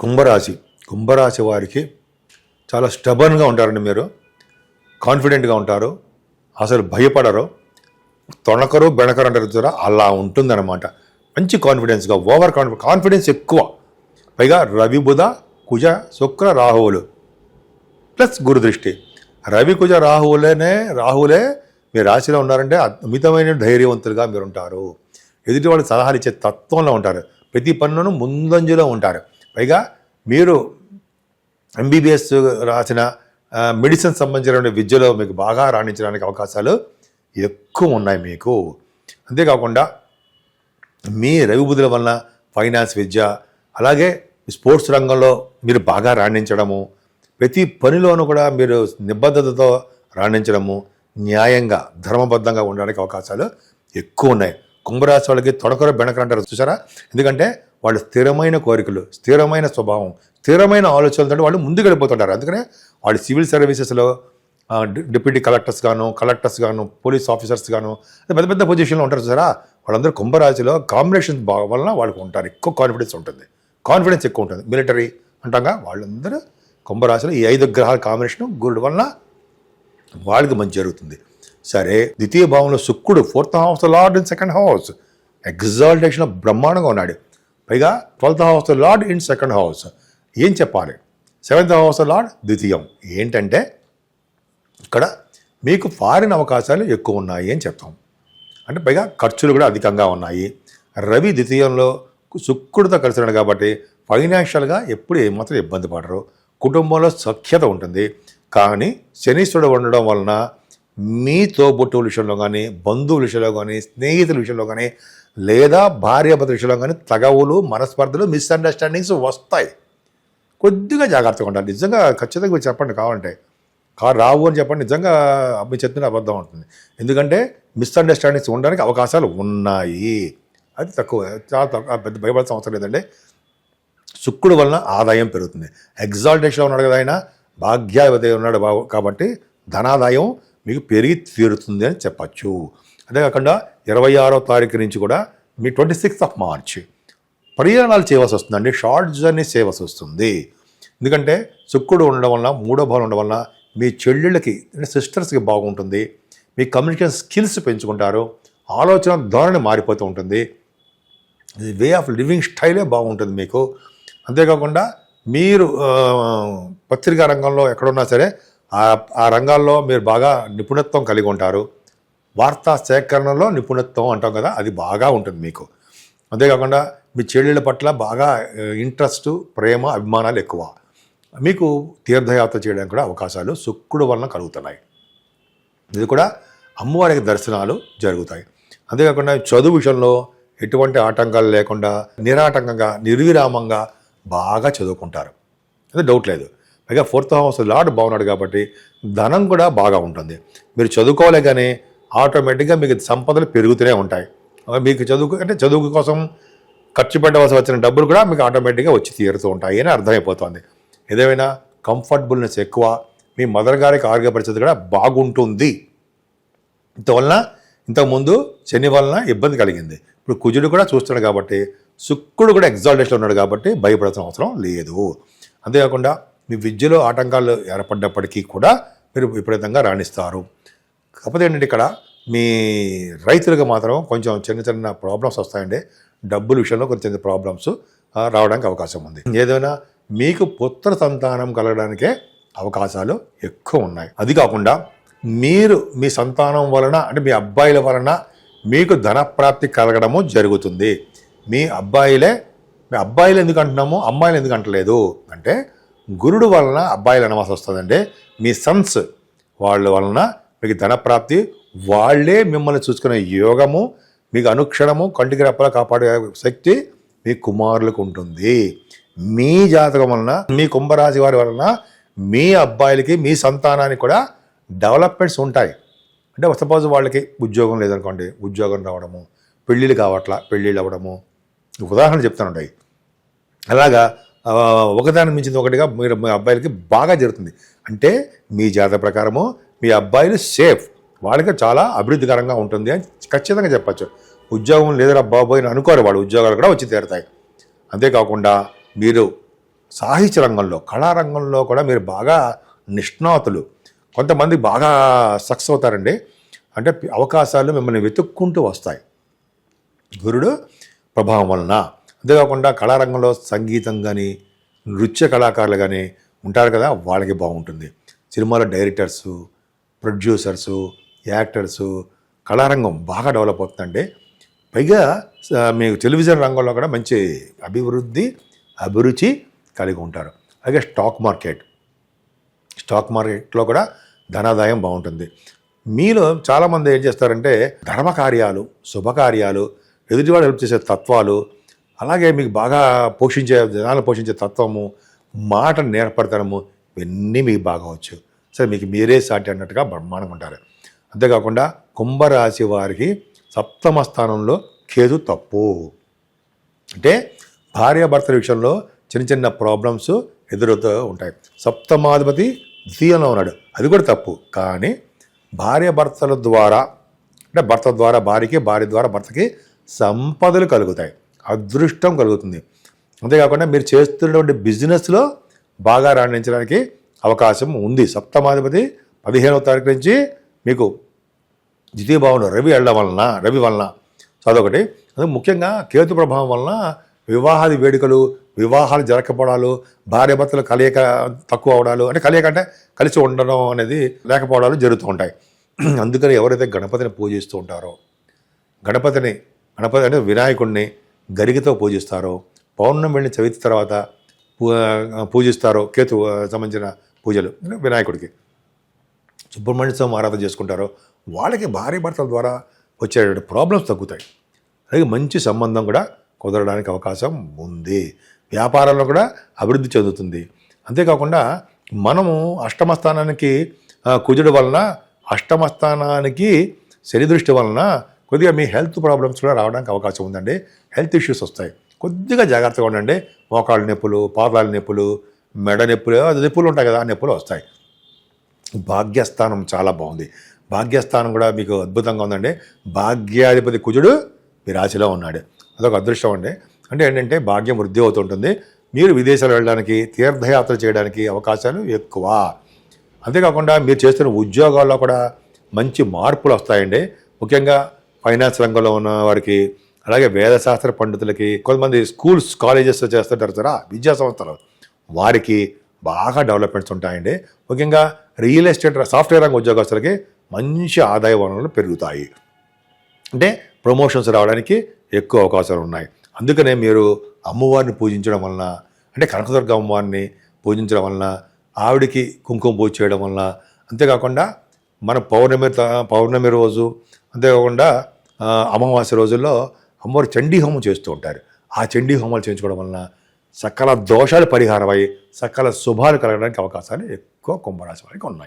కుంభరాశి వారికి చాలా స్టబర్న్గా ఉంటారండి. మీరు కాన్ఫిడెంట్గా ఉంటారు, అసలు భయపడరు, తొణకరు బెణకరు అంటారు చూరా, అలా ఉంటుందన్నమాట. మంచి కాన్ఫిడెన్స్గా, ఓవర్ కాన్ఫిడెన్స్ ఎక్కువ. పైగా రవి బుధ కుజ శుక్ర రాహువులు ప్లస్ గురుదృష్టి. రవి కుజ రాహువులే మీ రాశిలో ఉన్నారంటే అమితమైన ధైర్యవంతులుగా మీరు ఉంటారు. ఎదుటి వాళ్ళకి సలహాలు ఇచ్చే తత్వంలో ఉంటారు. ప్రతి పనులను ముందంజలో ఉంటారు. పైగా మీరు ఎంబీబీఎస్ రాసిన మెడిసిన్ సంబంధించిన విద్యలో మీకు బాగా రాణించడానికి అవకాశాలు ఎక్కువ ఉన్నాయి మీకు. అంతేకాకుండా మీ రవి బుధుల వలన ఫైనాన్స్ విద్య, అలాగే స్పోర్ట్స్ రంగంలో మీరు బాగా రాణించడము, ప్రతి పనిలోనూ కూడా మీరు నిబద్ధతతో రాణించడము, న్యాయంగా ధర్మబద్ధంగా ఉండడానికి అవకాశాలు ఎక్కువ ఉన్నాయి. కుంభరాశి వాళ్ళకి తొడకర బెణకర అంటారు చూసారా, ఎందుకంటే వాళ్ళు స్థిరమైన కోరికలు, స్థిరమైన స్వభావం, స్థిరమైన ఆలోచనలతో వాళ్ళు ముందుకు వెళ్ళిపోతుంటారు. అందుకనే వాళ్ళు సివిల్ సర్వీసెస్లో డిప్యూటీ కలెక్టర్స్ గాను పోలీస్ ఆఫీసర్స్ గాను పెద్ద పెద్ద పొజిషన్లో ఉంటారు చూసారా, వాళ్ళందరూ కుంభరాశిలో కాంబినేషన్ వలన వాళ్ళకు ఉంటారు. ఎక్కువ కాన్ఫిడెన్స్ ఉంటుంది, కాన్ఫిడెన్స్ ఎక్కువ ఉంటుంది. మిలిటరీ అంటాగా వాళ్ళందరూ కుంభరాశిలో ఈ 5 గ్రహాల కాంబినేషన్ గురుడు వలన వాళ్ళకి మంచి జరుగుతుంది. సరే, ద్వితీయ భావంలో శుక్రుడు 4th house lord in 2nd house, exaltation బ్రహ్మాండంగా ఉన్నాడు. పైగా 12th house lord in 2nd house. ఏం చెప్పాలి? 7th హౌస్ లార్డ్ ద్వితీయం. ఏంటంటే ఇక్కడ మీకు ఫారిన్ అవకాశాలు ఎక్కువ ఉన్నాయి అని చెప్తాం. అంటే పైగా ఖర్చులు కూడా అధికంగా ఉన్నాయి. రవి ద్వితీయంలో శుక్రుడితో కలిసినాడు కాబట్టి ఫైనాన్షియల్గా ఎప్పుడు ఏమాత్రం ఇబ్బంది పడరు. కుటుంబంలో సఖ్యత ఉంటుంది. కానీ శనీశ్వరుడు ఉండడం వలన మీ తోబుట్టువుల విషయంలో కానీ, బంధువుల విషయంలో కానీ, స్నేహితుల విషయంలో కానీ, లేదా భార్యాభర్తల విషయంలో కానీ తగవులు, మనస్పర్ధలు, మిస్అండర్స్టాండింగ్స్ వస్తాయి. కొద్దిగా జాగ్రత్తగా ఉండాలి. నిజంగా ఖచ్చితంగా మీరు చెప్పండి, కావాలంటే రావు అని చెప్పండి. నిజంగా మీ చెప్పిన అబద్ధం ఉంటుంది. ఎందుకంటే మిస్అండర్స్టాండింగ్స్ ఉండడానికి అవకాశాలు ఉన్నాయి. అది తక్కువ, చాలా తక్కువ, పెద్ద భయపడాల్సిన అవసరం లేదండి. శుక్రుడు వలన ఆదాయం పెరుగుతుంది. ఎగ్జాల్టేషన్లో ఉన్నాడు కదా, ఆయన భాగ్యాధిపతి ఉన్నాడు కాబట్టి ధనాదాయం మీకు పెరిగి తీరుతుంది అని చెప్పచ్చు. అంతేకాకుండా 26వ తారీఖు నుంచి కూడా మీ 26th మార్చ్ ప్రయాణాలు చేయవలసి వస్తుందండి. షార్ట్ జర్నీ చేయవలసి వస్తుంది. ఎందుకంటే శుక్రుడు ఉండడం వలన, 3వ భావం ఉండడం వలన మీ చెల్లెళ్ళకి, సిస్టర్స్కి బాగుంటుంది. మీ కమ్యూనికేషన్ స్కిల్స్ పెంచుకుంటారు. ఆలోచన ధోరణి మారిపోతూ ఉంటుంది. వే ఆఫ్ లివింగ్ స్టైలే బాగుంటుంది మీకు. అంతేకాకుండా మీరు పత్రికా రంగంలో ఎక్కడున్నా సరే ఆ రంగాల్లో మీరు బాగా నిపుణత్వం కలిగి ఉంటారు. వార్తా సేకరణలో నిపుణత్వం అంటాం కదా, అది బాగా ఉంటుంది మీకు. అంతేకాకుండా మీ చెల్లెళ్ళ పట్ల బాగా ఇంట్రెస్ట్, ప్రేమ, అభిమానాలు ఎక్కువ. మీకు తీర్థయాత్ర చేయడానికి కూడా అవకాశాలు శుక్రుడు వలన కలుగుతున్నాయి. ఇది కూడా అమ్మవారికి దర్శనాలు జరుగుతాయి. అంతేకాకుండా చదువు విషయంలో ఎటువంటి ఆటంకాలు లేకుండా నిరాటంకంగా, నిర్విరామంగా బాగా చదువుకుంటారు. అది డౌట్ లేదు. పైగా 4th హౌస్ లార్డ్ బాగున్నాడు కాబట్టి ధనం కూడా బాగా ఉంటుంది. మీరు చదువుకోలే కానీ ఆటోమేటిక్గా మీకు సంపదలు పెరుగుతూనే ఉంటాయి. మీకు చదువు కోసం ఖర్చు పెట్టవలసి వచ్చిన డబ్బులు కూడా మీకు ఆటోమేటిక్గా వచ్చి తీరుతూ ఉంటాయి అని అర్థమైపోతుంది. ఏదేమైనా కంఫర్టబుల్నెస్ ఎక్కువ. మీ మదర్ గారికి ఆరోగ్య పరిస్థితి కూడా బాగుంటుంది. ఇంతవలన ఇంతకుముందు శని వలన ఇబ్బంది కలిగింది. ఇప్పుడు కుజుడు కూడా చూస్తున్నాడు కాబట్టి, శుక్రుడు కూడా ఎగ్జాల్టేషన్లో ఉన్నాడు కాబట్టి భయపడాల్సిన అవసరం లేదు. అంతేకాకుండా మీ విద్యలో ఆటంకాలు ఏర్పడినప్పటికీ కూడా మీరు విపరీతంగా రాణిస్తారు. కాకపోతే ఏంటంటే ఇక్కడ మీ రైతులకు మాత్రం కొంచెం చిన్న ప్రాబ్లమ్స్ వస్తాయండి. డబ్బుల విషయంలో కొంచెం ప్రాబ్లమ్స్ రావడానికి అవకాశం ఉంది. ఏదైనా మీకు పుత్ర సంతానం కలగడానికే అవకాశాలు ఎక్కువ ఉన్నాయి. అది కాకుండా మీరు మీ సంతానం వలన, అంటే మీ అబ్బాయిల వలన మీకు ధనప్రాప్తి కలగడము జరుగుతుంది. మీ అబ్బాయిలు ఎందుకు అంటున్నాము, అమ్మాయిలు ఎందుకు అంటలేదు అంటే, గురుడు వలన అబ్బాయిలు అనవాల్సి వస్తుందంటే, మీ సన్స్ వాళ్ళ వలన మీకు ధనప్రాప్తి, వాళ్ళే మిమ్మల్ని చూసుకునే యోగము, మీకు అనుక్షణము కంటికి రెప్పలా కాపాడే శక్తి మీ కుమారులకు ఉంటుంది. మీ జాతకం వలన, మీ కుంభరాశి వారి వలన మీ అబ్బాయిలకి, మీ సంతానానికి కూడా డెవలప్మెంట్స్ ఉంటాయి. అంటే సపోజ్ వాళ్ళకి ఉద్యోగం లేదనుకోండి, ఉద్యోగం రావడము, పెళ్ళిళ్ళు కావట్లా, పెళ్ళిళ్ళు అవ్వడము, ఉదాహరణ చెప్తానుంటాయి. అలాగా ఒకదాని మించింది ఒకటిగా మీరు మీ అబ్బాయిలకి బాగా జరుగుతుంది. అంటే మీ జాతక ప్రకారము మీ అబ్బాయిలు సేఫ్, వాళ్ళకి చాలా అభివృద్ధికరంగా ఉంటుంది అని ఖచ్చితంగా చెప్పచ్చు. ఉద్యోగం లేదురా బాబోయ్ అని అనుకోరు, వాళ్ళు ఉద్యోగాలు కూడా వచ్చి తీరుతాయి. అంతేకాకుండా మీరు సాహిత్య రంగంలో, కళారంగంలో కూడా మీరు బాగా నిష్ణాతులు. కొంతమంది బాగా సక్సెస్ అవుతారండి. అంటే అవకాశాలు మిమ్మల్ని వెతుక్కుంటూ వస్తాయి గురుడు ప్రభావం వలన. అంతేకాకుండా కళారంగంలో సంగీతం కానీ, నృత్య కళాకారులు కానీ ఉంటారు కదా, వాళ్ళకి బాగుంటుంది. సినిమాలో డైరెక్టర్సు, ప్రొడ్యూసర్సు, యాక్టర్సు, కళారంగం బాగా డెవలప్ అవుతుందండి. పైగా మీకు టెలివిజన్ రంగంలో కూడా మంచి అభిరుచి కలిగి ఉంటారు. అలాగే స్టాక్ మార్కెట్లో కూడా ధనాదాయం బాగుంటుంది. మీలో చాలామంది ఏం చేస్తారంటే ధర్మకార్యాలు, శుభకార్యాలు, ఎదుటివాడు హెల్ప్ చేసే తత్వాలు, అలాగే మీకు బాగా జనాలు పోషించే తత్వము, మాట నేర్పడతనము, ఇవన్నీ మీకు బాగా వచ్చు. సరే, మీకు మీరే సాటి అన్నట్టుగా బ్రహ్మాండంగా ఉంటారు. అంతేకాకుండా కుంభరాశి వారికి 7వ స్థానంలో కేతు తప్పు. అంటే భార్యాభర్తల విషయంలో చిన్న చిన్న ప్రాబ్లమ్స్ ఎదురవుతూ ఉంటాయి. 7వ ద్వితీయంలో ఉన్నాడు, అది కూడా తప్పు. కానీ భార్యాభర్తల ద్వారా, అంటే భర్త ద్వారా భార్యకి, భార్య ద్వారా భర్తకి సంపదలు కలుగుతాయి, అదృష్టం కలుగుతుంది. అంతేకాకుండా మీరు చేస్తున్నటువంటి బిజినెస్లో బాగా రాణించడానికి అవకాశం ఉంది. 7వ 15వ తారీఖు నుంచి మీకు ద్వితీయ భావంలో రవి వలన అదొకటి. అది ముఖ్యంగా కేతు ప్రభావం వలన వివాహాది వేడుకలు, వివాహాలు జరగకపోవడాలు, భార్యాభర్తల కలయిక తక్కువ అవడాలు, అంటే కలయిక అంటే కలిసి ఉండడం అనేది లేకపోవడాలు జరుగుతూ ఉంటాయి. అందుకని ఎవరైతే గణపతిని పూజిస్తూ ఉంటారో, గణపతి అంటే వినాయకుడిని గరికతో పూజిస్తారో, పౌర్ణమి వెళ్ళి చవితి తర్వాత పూజిస్తారో, కేతు సంబంధించిన పూజలు వినాయకుడికి, సుబ్రహ్మణ్య స్వామి ఆరాధన చేసుకుంటారో, వాళ్ళకి భార్యాభర్తల ద్వారా వచ్చేటువంటి ప్రాబ్లమ్స్ తగ్గుతాయి. అలాగే మంచి సంబంధం కూడా కుదరడానికి అవకాశం ఉంది. వ్యాపారంలో కూడా అభివృద్ధి చెందుతుంది. అంతేకాకుండా మనము అష్టమ స్థానానికి కుజుడు వలన, అష్టమ స్థానానికి శని దృష్టి వలన కొద్దిగా మీ హెల్త్ ప్రాబ్లమ్స్ కూడా రావడానికి అవకాశం ఉందండి. హెల్త్ ఇష్యూస్ వస్తాయి, కొద్దిగా జాగ్రత్తగా ఉండండి. మోకాళ్ళ నొప్పులు, పాదాల నొప్పులు, మెడ నొప్పులు, నొప్పులు ఉంటాయి కదా, ఆ నొప్పులు వస్తాయి. భాగ్యస్థానం చాలా బాగుంది. భాగ్యస్థానం కూడా మీకు అద్భుతంగా ఉందండి. భాగ్యాధిపతి కుజుడు మీ రాశిలో ఉన్నాడు, అదొక అదృష్టం అండి. అంటే ఏంటంటే భాగ్యం వృద్ధి అవుతుంటుంది. మీరు విదేశాలు వెళ్ళడానికి, తీర్థయాత్ర చేయడానికి అవకాశాలు ఎక్కువ. అంతేకాకుండా మీరు చేస్తున్న ఉద్యోగాల్లో కూడా మంచి మార్పులు వస్తాయండి. ముఖ్యంగా ఫైనాన్స్ రంగంలో ఉన్న వారికి, అలాగే వేదశాస్త్ర పండితులకి, కొంతమంది స్కూల్స్, కాలేజెస్లో చేస్తుంటారు కదా, విద్యా సంస్థలు, వారికి బాగా డెవలప్మెంట్స్ ఉంటాయండి. ముఖ్యంగా రియల్ ఎస్టేట్, సాఫ్ట్వేర్ రంగ ఉద్యోగస్తులకి మంచి ఆదాయ వనరులు పెరుగుతాయి. అంటే ప్రమోషన్స్ రావడానికి ఎక్కువ అవకాశాలు ఉన్నాయి. అందుకనే మీరు అమ్మవారిని పూజించడం వలన, అంటే కనకదుర్గ అమ్మవారిని పూజించడం వలన, ఆవిడికి కుంకుమ పూజ చేయడం వలన, అంతేకాకుండా మన పౌర్ణమి రోజు, అంతేకాకుండా అమావాస్య రోజుల్లో అమ్మవారు చండీ హోమం చేస్తూ ఉంటారు. ఆ చండీ హోమాలు చేయించుకోవడం వలన సకల దోషాలు పరిహారమై సకల శుభాలు కలగడానికి అవకాశాలు ఎక్కువ కుంభరాశి వారికి ఉన్నాయి.